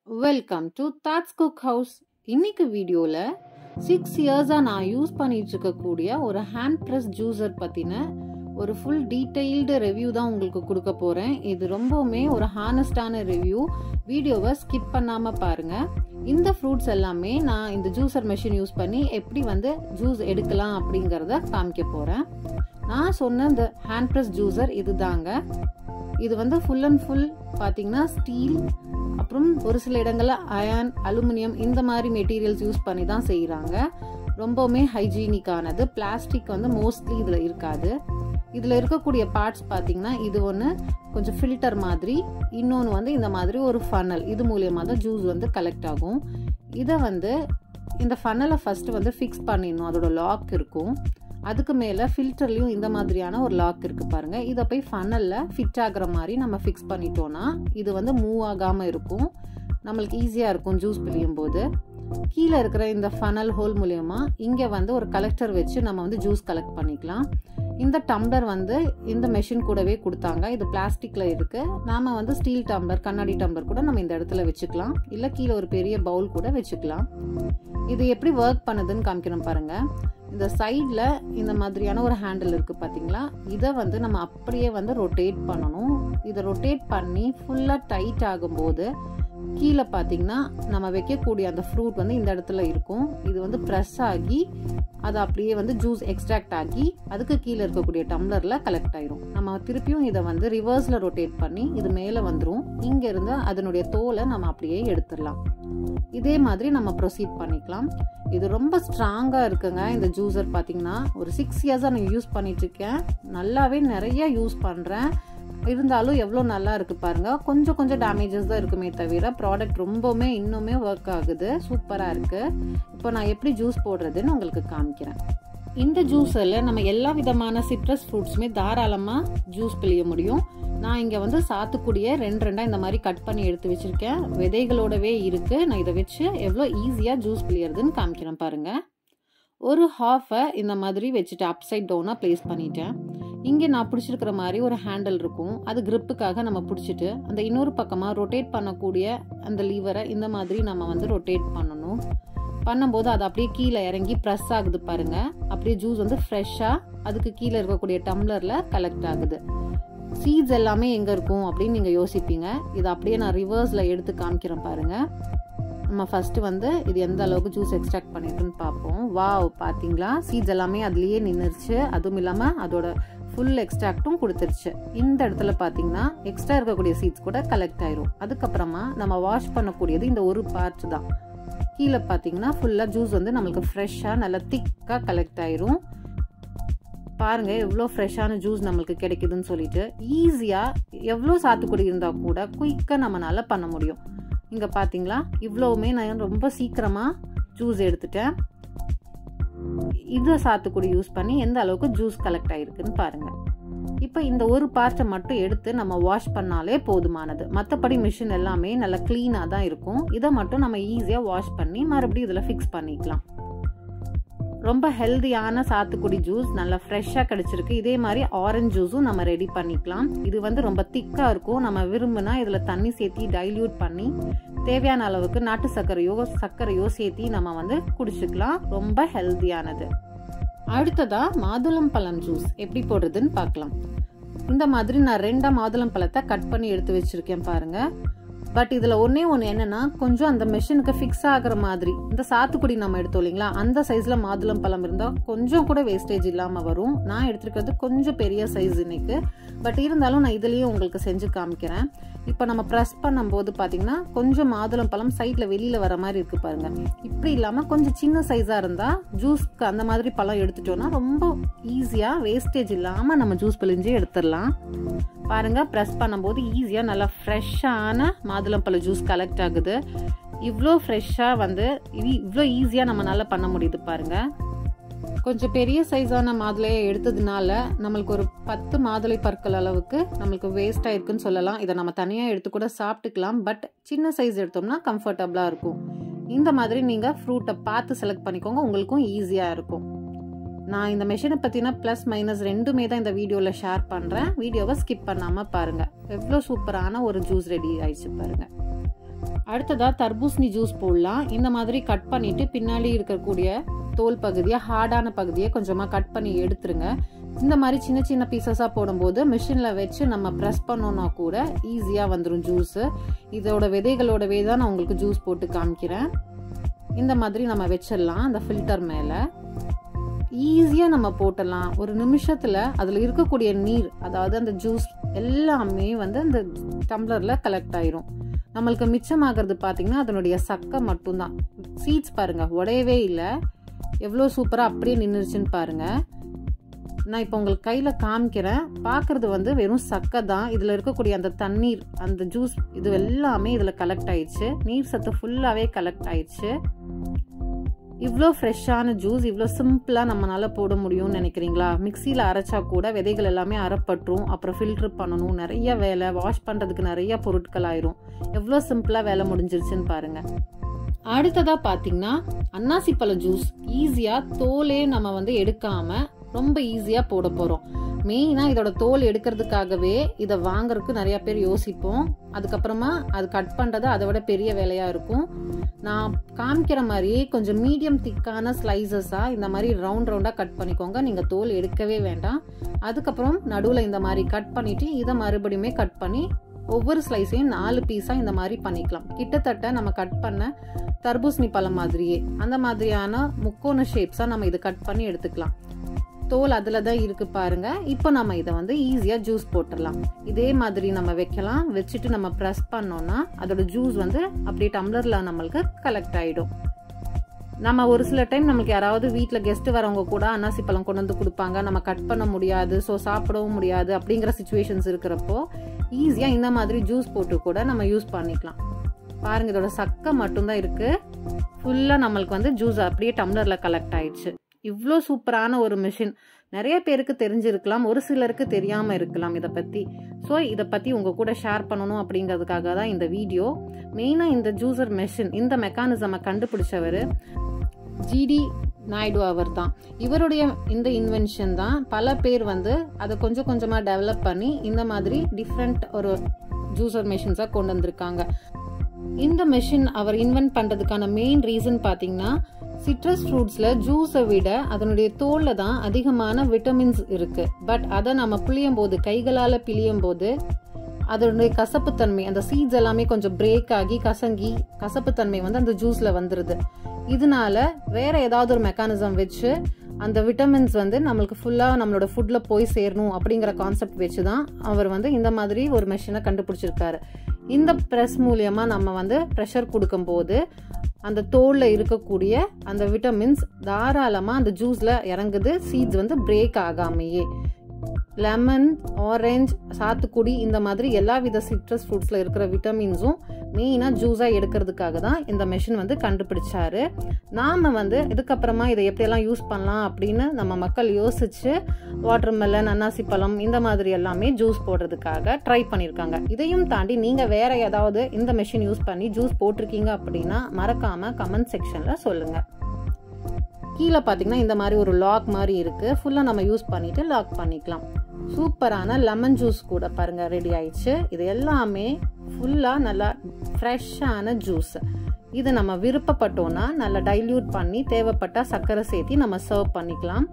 Welcome to That's Cookhouse. இன்னைக்கு வீடியோல 6 இயர்ஸா நான் யூஸ் பண்ணிட்டு இருக்கக்கூடிய ஒரு ஹேண்ட் பிரஸ் ஜூஸர் பத்தின ஒரு ஃபுல் டீடைல்டு ரிவ்யூ தான் உங்களுக்கு கொடுக்க போறேன். இது ரொம்பவுமே ஒரு ஹானஸ்டான ரிவ்யூ. வீடியோவை ஸ்கிப் பண்ணாம பாருங்க. இந்த ஃப்ரூட்ஸ் எல்லாமே நான் இந்த ஜூஸர் மெஷின் யூஸ் பண்ணி எப்படி ஜூஸ் எடுக்கலாம் அப்படிங்கறத காமிக்க போறேன். நான் சொன்ன இந்த ஹேண்ட் பிரஸ் ஜூஸர் இதுதாங்க. இது ஃபுல் அண்ட் ஃபுல் பாத்தீங்கன்னா ஸ்டீல், அப்புறம் ஒரு சில இடங்கள்ல அயர்ன், அலுமினியம் இந்த மாதிரி மெட்டீரியல்ஸ் யூஸ் பண்ணி தான் செய்யறாங்க. ரொம்பவுமே ஹைஜீனிக்கானது. பிளாஸ்டிக் மோஸ்ட்லி இதுல இருக்காது. இதுல இருக்கக்கூடிய பார்ட்ஸ் பாத்தீங்கன்னா இது ஒன்று கொஞ்சம் ஃபில்டர் மாதிரி, இன்னொன்று இந்த மாதிரி ஒரு ஃபனல். இது மூலியமா தான் ஜூஸ் கலெக்ட் ஆகும். இதை இந்த ஃபனலை ஃபர்ஸ்ட் ஃபிக்ஸ் பண்ணிடணும். அதோட லாக் இருக்கும். அதுக்கு மேல ஃபில்டர்லயும் இந்த மாதிரியான ஒரு லாக் இருக்கு பாருங்க. இதை போய் ஃபனல்ல ஃபிட் ஆகுற மாதிரி நம்ம ஃபிக்ஸ் பண்ணிட்டோம்னா இது மூவ் ஆகாம இருக்கும். நம்மளுக்கு ஈஸியா இருக்கும் ஜூஸ் பிழியும் போது. கீழே இருக்கிற இந்த ஃபனல் ஹோல் மூலியமா இங்க ஒரு கலெக்டர் வச்சு நம்ம ஜூஸ் கலெக்ட் பண்ணிக்கலாம். இந்த டம்ளர் இந்த மெஷின் கூடவே கொடுத்தாங்க. இது பிளாஸ்டிக்ல இருக்கு. நாம ஸ்டீல் டம்ளர், கண்ணாடி டம்ளர் கூட நம்ம இந்த இடத்துல வச்சுக்கலாம். இல்ல கீழே ஒரு பெரிய பவுல் கூட வச்சுக்கலாம். இது எப்படி ஒர்க் பண்ணுதுன்னு காமிக்கணும் பாருங்க. இந்த சைட்ல இந்த மாதிரியான ஒரு ஹேண்டில் இருக்கு பாத்தீங்களா? இதை நம்ம அப்படியே ரொட்டேட் பண்ணணும். இதை ரொட்டேட் பண்ணி ஃபுல்லா டைட் ஆகும்போது கீழே பாத்தீங்கன்னா நம்ம வைக்கக்கூடிய அந்த ஃப்ரூட் இந்த இடத்துல இருக்கும். இது பிரஸ் ஆகி அது அப்படியே ஜூஸ் எக்ஸ்ட்ராக்ட் ஆகி அதுக்கு கீழே இருக்கக்கூடிய டம்ளர்ல கலெக்ட் ஆயிரும். நம்ம திருப்பியும் இதை ரிவர்ஸ்ல ரொட்டேட் பண்ணி இது மேல வந்துரும். இங்க இருந்து அதனுடைய தோலை நம்ம அப்படியே எடுத்துடலாம். இதே மாதிரி நம்ம ப்ரொசீட் பண்ணிக்கலாம். இது ரொம்ப ஸ்ட்ராங்கா இருக்குங்க. இந்த ஜூஸர் பாத்தீங்கன்னா ஒரு 6 இயர்ஸா நான் யூஸ் பண்ணிட்டு இருக்கேன். நல்லாவே நிறைய யூஸ் பண்றேன். இருந்தாலும் எவ்வளவு நல்லா இருக்கு பாருங்க. கொஞ்சம் கொஞ்சம் டேமேஜஸ் தான் இருக்குமே தவிர ப்ராடக்ட் ரொம்பவுமே இன்னுமே ஒர்க் ஆகுது. சூப்பரா இருக்கு. இப்போ நான் எப்படி ஜூஸ் போடுறதுன்னு உங்களுக்கு காமிக்கிறேன். இந்த ஜூஸர்ல நம்ம எல்லா விதமான சிட்ரஸ் ஃப்ரூட்ஸுமே தாராளமா ஜூஸ் பிழிய முடியும். நான் இங்க சாத்துக்குடிய ரெண்டா இந்த மாதிரி கட் பண்ணி எடுத்து வச்சிருக்கேன். விதைகளோடவே இருக்கு. நான் இதை வச்சு எவ்வளவு ஈஸியா ஜூஸ் பிழியறதுன்னு காமிக்கிறேன் பாருங்க. ஒரு ஹாஃபை இந்த மாதிரி வச்சுட்டு அப்சைட் டவுனா பிளேஸ் பண்ணிட்டேன். இங்க நான் பிடிச்சிருக்கிற மாதிரி ஒரு ஹேண்டில் இருக்கும். அது கிரிப்புக்காக நம்ம பிடிச்சிட்டு அந்த இன்னொரு பக்கமா ரொட்டேட் பண்ணக்கூடிய அந்த லீவரை இந்த மாதிரி நம்ம ரொட்டேட் பண்ணணும். பண்ணும்போது அது அப்படியே கீழே இறங்கி ப்ரெஸ் ஆகுது பாருங்க. அப்படியே ஜூஸ் ஃப்ரெஷ்ஷா அதுக்கு கீழே இருக்கக்கூடிய டம்ளர்ல கலெக்ட் ஆகுது. சீட்ஸ் எல்லாமே எங்க இருக்கும் அப்படின்னு நீங்க யோசிப்பீங்க. இது அப்படியே நான் ரிவர்ஸ்ல எடுத்து காமிக்கிறேன் பாருங்க. நம்ம ஃபர்ஸ்ட் இது எந்த அளவுக்கு ஜூஸ் எக்ஸ்ட்ராக்ட் பண்ணிருக்குன்னு பார்ப்போம். வாவ், பாத்தீங்களா? சீட்ஸ் எல்லாமே அதுலயே நின்னுருச்சு. அதுவும் இல்லாம அதோட ஃபுல் எக்ஸ்ட்ராக்டும் கொடுத்துருச்சு. இந்த இடத்துல பாத்தீங்கன்னா எக்ஸ்ட்ரா இருக்கக்கூடிய சீட்ஸ் கூட கலெக்ட் ஆயிரும். அதுக்கப்புறமா நம்ம வாஷ் பண்ணக்கூடியது இந்த ஒரு பார்ட் தான். கீழே பாத்தீங்கன்னா ஃபுல்லா ஜூஸ் நம்மளுக்கு ஃப்ரெஷ்ஷா நல்லா திக்கா கலெக்ட் ஆயிரும். பாருங்க எவ்வளோ ஃப்ரெஷ்ஷான ஜூஸ் நம்மளுக்கு கிடைக்குதுன்னு சொல்லிட்டு. ஈஸியா எவ்வளோ சாத்துக்குடி இருந்தா கூட குயிக்கா நம்மளால பண்ண முடியும். இங்க பாத்தீங்களா இவ்வளவுமே நான் ரொம்ப சீக்கிரமா ஜூஸ் எடுத்துட்டேன். இது சாத்துக்குடி யூஸ் பண்ணி எந்த அளவுக்கு ஜூஸ் கலெக்ட் ஆயிருக்குன்னு பாருங்க. இப்ப இந்த ஒரு பார்ட்டை மட்டும் எடுத்து நம்ம வாஷ் பண்ணாலே போதுமானது. மற்றபடி மிஷின் எல்லாமே நல்லா கிளீனா தான் இருக்கும். இதை மட்டும் நம்ம ஈஸியா வாஷ் பண்ணி மறுபடியும் இதுல ஃபிக்ஸ் பண்ணிக்கலாம். ரொம்ப ஹெல்தியான சாத்துக்குடி ஜூஸ் நல்லா ஃப்ரெஷ்ஷா கிடைச்சிருக்கு. இதே மாதிரி ஆரஞ்சு ஜூஸும் நம்ம ரெடி பண்ணிக்கலாம். இது ரொம்ப திக்கா இருக்கும். நம்ம விரும்பினா இதுல தண்ணி சேர்த்தி டைல்யூட் பண்ணி தேவையான அளவுக்கு நாட்டு சர்க்கரையோ சேர்த்தி நம்ம குடிச்சுக்கலாம். ரொம்ப ஹெல்தியானது. அடுத்ததா மாதுளம் பழம் ஜூஸ் எப்படி போடுறதுன்னு பார்க்கலாம். இந்த மாதிரி நான் 2 மாதுளம் பழத்தை கட் பண்ணி எடுத்து வச்சிருக்கேன் பாருங்க. பட் இதுல ஒன்னே ஒண்ணு என்னன்னா, கொஞ்சம் அந்த மெஷினுக்கு ஃபிக்ஸ் ஆகுற மாதிரி இந்த சாத்துக்குடி நம்ம எடுத்தோம் இல்லைங்களா, அந்த சைஸ்ல மாதுளம் பழம் இருந்தா கொஞ்சம் கூட வேஸ்டேஜ் இல்லாம வரும். நான் எடுத்துருக்கிறது கொஞ்சம் பெரிய சைஸ் இன்னைக்கு. பட் இருந்தாலும் நான் இதுலயும் உங்களுக்கு செஞ்சு காமிக்கிறேன். இப்ப நம்ம பிரஸ் பண்ணும் போது பாத்தீங்கன்னா கொஞ்சம் மாதுளம் பழம் சைட்ல வெளியில வர மாதிரி இருக்கு பாருங்க. இப்படி இல்லாம கொஞ்சம் சின்ன சைஸா இருந்தா ஜூஸ்க்கு அந்த மாதிரி பழம் எடுத்துட்டோம்னா ரொம்ப ஈஸியா வேஸ்டேஜ் இல்லாம நம்ம ஜூஸ் பிழிஞ்சு எடுத்துடலாம். பாருங்க, பிரஸ் பண்ணும்போது ஈஸியா நல்லா ஃப்ரெஷ்ஷான மாதுளம்பழ ஜூஸ் கலெக்ட் ஆகுது. இவ்வளோ ஃப்ரெஷ்ஷா இவ்வளோ ஈஸியா நம்மளால பண்ண முடியுது பாருங்க. கொஞ்சம் பெரிய சைஸான மாதுளையை எடுத்ததுனால நம்மளுக்கு ஒரு 10 மாதுளை பற்கள் அளவுக்கு நம்மளுக்கு வேஸ்ட் ஆயிருக்குன்னு சொல்லலாம். இதை நம்ம தனியா எடுத்து கூட சாப்பிட்டுக்கலாம். பட் சின்ன சைஸ் எடுத்தோம்னா கம்ஃபர்டபுளா இருக்கும். இந்த மாதிரி நீங்க ஃப்ரூட்டை பார்த்து செலக்ட் பண்ணிக்கோங்க. உங்களுக்கும் ஈஸியா இருக்கும். நான் இந்த மெஷினை பத்தின பிளஸ் மைனஸ் ரெண்டுமே தான் இந்த வீடியோல ஷேர் பண்றேன். வீடியோவை ஸ்கிப் பண்ணாம பாருங்க. எவ்வளவு சூப்பரான ஒரு ஜூஸ் ரெடி ஆயிடுச்சு பாருங்க. அடுத்ததாக தர்பூசணி ஜூஸ் போடலாம். இந்த மாதிரி கட் பண்ணிவிட்டு பின்னாடி இருக்கக்கூடிய தோல் பகுதியை, ஹார்டான பகுதியை கொஞ்சமாக கட் பண்ணி எடுத்துருங்க. இந்த மாதிரி சின்ன சின்ன பீசஸாக போடும்போது மிஷினில் வச்சு நம்ம ப்ரெஸ் பண்ணோன்னா கூட ஈஸியாக வந்துடும் ஜூஸு. இதோட விதைகளோடவே தான் நான் உங்களுக்கு ஜூஸ் போட்டு காமிக்கிறேன். இந்த மாதிரி நம்ம வச்சிடலாம் அந்த ஃபில்டர் மேலே. ஈஸியாக நம்ம போட்டலாம். ஒரு நிமிஷத்தில் அதில் இருக்கக்கூடிய நீர், அதாவது அந்த ஜூஸ் எல்லாமே வந்து அந்த டம்ளரில் கலெக்ட் ஆயிரும். நம்மளுக்கு மிச்சமாகிறது பார்த்தீங்கன்னா அதனுடைய சக்கை மட்டும்தான். சீட்ஸ் பாருங்கள், உடையவே இல்லை. எவ்வளோ சூப்பராக அப்படியே நின்றுச்சுன்னு பாருங்கள். நான் இப்போ உங்களுக்கு கையில் காமிக்கிறேன். பார்க்குறது வந்து வெறும் சக்கை தான். இதில் இருக்கக்கூடிய அந்த தண்ணீர், அந்த ஜூஸ், இது எல்லாமே இதில் கலெக்ட் ஆயிடுச்சு. நீர் சத்து ஃபுல்லாகவே கலெக்ட் ஆயிடுச்சு. இவ்வளோ ஃப்ரெஷ்ஷான ஜூஸ் இவ்வளோ சிம்பிளாக நம்மளால் போட முடியும்னு நினைக்கிறீங்களா? மிக்சியில் அரைச்சா கூட விதைகள் எல்லாமே அரைப்பட்டுரும். அப்புறம் ஃபில்ட்ரு பண்ணணும், நிறைய வேலை, வாஷ் பண்ணுறதுக்கு நிறைய பொருட்கள் ஆயிரும். எவ்வளோ சிம்பிளாக வேலை முடிஞ்சிருச்சுன்னு பாருங்கள். அடுத்ததாக பார்த்தீங்கன்னா அன்னாசி பழ ஜூஸ். ஈஸியாக தோலே நம்ம வந்து எடுக்காமல் ரொம்ப ஈஸியாக போட போகிறோம். மெயினாக இதோட தோல் எடுக்கிறதுக்காகவே இதை வாங்குறதுக்கு நிறையா பேர் யோசிப்போம். அதுக்கப்புறமா அது கட் பண்ணுறது அதை விட பெரிய வேலையாக இருக்கும். நான் காமிக்கிற மாதிரியே கொஞ்சம் மீடியம் திக்கான ஸ்லைசஸாக இந்த மாதிரி ரவுண்டாக கட் பண்ணிக்கோங்க. நீங்கள் தோல் எடுக்கவே வேண்டாம். அதுக்கப்புறம் நடுவில் இந்த மாதிரி கட் பண்ணிவிட்டு இதை மறுபடியுமே கட் பண்ணி ஒவ்வொரு ஸ்லைஸையும் 4 பீஸாக இந்த மாதிரி பண்ணிக்கலாம். கிட்டத்தட்ட நம்ம கட் பண்ண தர்பூசணி பழம் மாதிரியே அந்த மாதிரியான முக்கோண ஷேப்ஸாக நம்ம இதை கட் பண்ணி எடுத்துக்கலாம். தோல் அதில் தான் இருக்குது பாருங்க. இப்போ நம்ம இதை வந்து ஈஸியாக ஜூஸ் போட்டுடலாம். இதே மாதிரி நம்ம வைக்கலாம். வச்சுட்டு நம்ம ப்ரெஸ் பண்ணோன்னா அதோட ஜூஸ் வந்து அப்படியே டம்ளரில் நம்மளுக்கு கலெக்ட் ஆகிடும். நம்ம ஒரு சில டைம் நம்மளுக்கு யாராவது வீட்டில் கெஸ்ட்டு வரவங்க கூட அன்னாசி பழம் கொண்டு வந்து கொடுப்பாங்க. நம்ம கட் பண்ண முடியாது, ஸோ சாப்பிடவும் முடியாது அப்படிங்கிற சுச்சுவேஷன்ஸ் இருக்கிறப்போ ஈஸியாக இந்த மாதிரி ஜூஸ் போட்டு கூட நம்ம யூஸ் பண்ணிக்கலாம். பாருங்கள், இதோட சக்கை மட்டும்தான் இருக்குது. ஃபுல்லாக நம்மளுக்கு வந்து ஜூஸ் அப்படியே டம்ளரில் கலெக்ட் ஆயிடுச்சு. இவ்வளோ சூப்பரான ஒரு மிஷின் நிறைய பேருக்கு தெரிஞ்சிருக்கலாம், ஒரு சிலருக்கு தெரியாமல் இருக்கலாம் இதை பற்றி. ஸோ இதை பற்றி உங்கள் கூட ஷேர் பண்ணணும் அப்படிங்கிறதுக்காக தான் இந்த வீடியோ. மெயினாக இந்த ஜூஸர் மெஷின், இந்த மெக்கானிசமை கண்டுபிடிச்சவர் ஜிடி நாயுடு அவர் தான். இவருடைய இந்த இன்வென்ஷன் தான் பல பேர் வந்து அதை கொஞ்சம் கொஞ்சமாக டெவலப் பண்ணி இந்த மாதிரி டிஃப்ரெண்ட் ஒரு ஜூஸர் மெஷின்ஸாக கொண்டு வந்திருக்காங்க. இந்த மெஷின் அவர் இன்வென்ட் பண்ணுறதுக்கான மெயின் ரீசன் பார்த்தீங்கன்னா, சிட்ரஸ் ஃப்ரூட்ஸில் ஜூஸை விட அதனுடைய தோலில் தான் அதிகமான விட்டமின்ஸ் இருக்குது. பட் அதை நம்ம பிழியும் போது, கைகளால் பிழியும் போது அதனுடைய கசப்புத்தன்மை, அந்த சீட்ஸ் எல்லாமே கொஞ்சம் பிரேக் ஆகி கசங்கி கசப்புத்தன்மை வந்து அந்த ஜூஸில் வந்துடுது. இதனால வேற ஏதாவது ஒரு மெக்கானிசம் வச்சு அந்த விட்டமின்ஸ் வந்து நம்மளுக்கு ஃபுல்லாக நம்மளோட ஃபுட்டில் போய் சேரணும் அப்படிங்கிற கான்செப்ட் வச்சு தான் அவர் வந்து இந்த மாதிரி ஒரு மெஷினை கண்டுபிடிச்சிருக்காரு. இந்த ப்ரெஸ் மூலியமாக நம்ம வந்து ப்ரெஷர் கொடுக்கும்போது அந்த தோலில் இருக்கக்கூடிய அந்த விட்டமின்ஸ் தாராளமாக அந்த ஜூஸில் இறங்குது. சீட்ஸ் வந்து பிரேக் ஆகாமையே. லெமன், ஆரஞ்சு, சாத்துக்குடி இந்த மாதிரி எல்லா வித சிட்ரஸ் ஃப்ரூட்ஸில் இருக்கிற விட்டமின்ஸும் மெயினாக ஜூஸாக எடுக்கிறதுக்காக தான் இந்த மெஷின் வந்து கண்டுபிடிச்சாரு. நாம் வந்து இதுக்கப்புறமா இதை எப்படியெல்லாம் யூஸ் பண்ணலாம் அப்படின்னு நம்ம மக்கள் யோசிச்சு வாட்டர்மெலன், அன்னாசி பழம் இந்த மாதிரி எல்லாமே ஜூஸ் போடுறதுக்காக ட்ரை பண்ணியிருக்காங்க. இதையும் தாண்டி நீங்கள் வேற ஏதாவது இந்த மெஷின் யூஸ் பண்ணி ஜூஸ் போட்டிருக்கீங்க அப்படின்னா மறக்காமல் கமெண்ட் செக்ஷனில் சொல்லுங்கள். கீழே பார்த்தீங்கன்னா இந்த மாதிரி ஒரு லாக் மாதிரி இருக்குது. ஃபுல்லாக நம்ம யூஸ் பண்ணிவிட்டு லாக் பண்ணிக்கலாம். சூப்பரான லெமன் ஜூஸ் கூட பாருங்கள் ரெடி ஆயிடுச்சு. இது எல்லாமே ஃபுல்லாக நல்லா ஃப்ரெஷ்ஷான ஜூஸ். இதை நம்ம விருப்பப்பட்டோன்னா நல்லா டைல்யூட் பண்ணி தேவைப்பட்டால் சர்க்கரை சேர்த்து நம்ம சர்வ் பண்ணிக்கலாம்.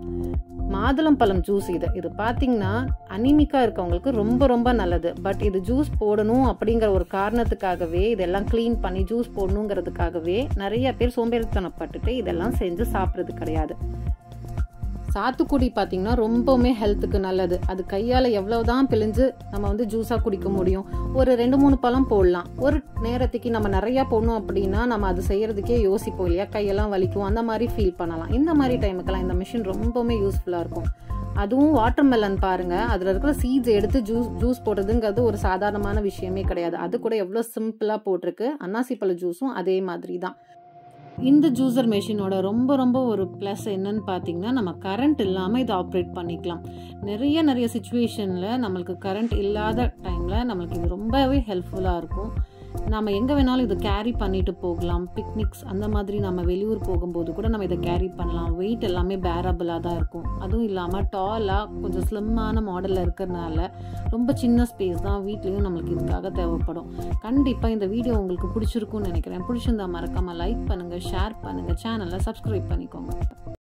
மாதுளம்பழம் ஜூஸ் இது பார்த்தீங்கன்னா அனிமிக்காக இருக்கவங்களுக்கு ரொம்ப ரொம்ப நல்லது. பட் இது ஜூஸ் போடணும் அப்படிங்கிற ஒரு காரணத்துக்காகவே, இதெல்லாம் க்ளீன் பண்ணி ஜூஸ் போடணுங்கிறதுக்காகவே நிறைய பேர் சோம்பேறித்தனப்பட்டுட்டு இதெல்லாம் செஞ்சு சாப்பிட்றது கிடையாது. சாத்துக்குடி பார்த்தீங்கன்னா ரொம்பவுமே ஹெல்த்துக்கு நல்லது. அது கையால் எவ்வளவுதான் பிழிஞ்சு நம்ம வந்து ஜூஸாக குடிக்க முடியும். ஒரு 2-3 பழம் போடலாம். ஒரு நேரத்துக்கு நம்ம நிறையா போடணும் அப்படின்னா நம்ம அது செய்யறதுக்கே யோசிப்போம் இல்லையா, கையெல்லாம் வலிக்கும், அந்த மாதிரி ஃபீல் பண்ணலாம். இந்த மாதிரி டைமுக்கெல்லாம் இந்த மிஷின் ரொம்பவுமே யூஸ்ஃபுல்லாக இருக்கும். அதுவும் வாட்டர்மெலன் பாருங்க, அதில் இருக்கிற சீட்ஸ் எடுத்து ஜூஸ் போடுறதுங்கிறது ஒரு சாதாரணமான விஷயமே கிடையாது. அது கூட எவ்வளோ சிம்பிளாக போட்டிருக்கு. அன்னாசி பழ ஜூஸும் அதே மாதிரி தான். இந்த ஜூஸர் மெஷினோட ரொம்ப ரொம்ப ஒரு ப்ளஸ் என்னன்னு பார்த்தீங்கன்னா, நம்ம கரண்ட் இல்லாமல் இதை ஆப்ரேட் பண்ணிக்கலாம். நிறைய சுச்சுவேஷனில் நம்மளுக்கு கரண்ட் இல்லாத டைமில் நம்மளுக்கு இது ரொம்பவே ஹெல்ப்ஃபுல்லாக இருக்கும். நம்ம எங்கே வேணாலும் இதை கேரி பண்ணிட்டு போகலாம். பிக்னிக்ஸ் அந்த மாதிரி நம்ம வெளியூர் போகும்போது கூட நம்ம இதை கேரி பண்ணலாம். வெயிட் எல்லாமே பேரபிளாக தான் இருக்கும். அதுவும் இல்லாமல் டாலாக கொஞ்சம் ஸ்லிம்மான மாடலில் இருக்கிறதுனால ரொம்ப சின்ன ஸ்பேஸ் தான் வீட்லேயும் நம்மளுக்கு இதுக்காக தேவைப்படும். கண்டிப்பாக இந்த வீடியோ உங்களுக்கு பிடிச்சிருக்கும்னு நினைக்கிறேன். பிடிச்சிருந்தா மறக்காமல் லைக் பண்ணுங்கள், ஷேர் பண்ணுங்கள், சேனலை சப்ஸ்கிரைப் பண்ணிக்கோங்க.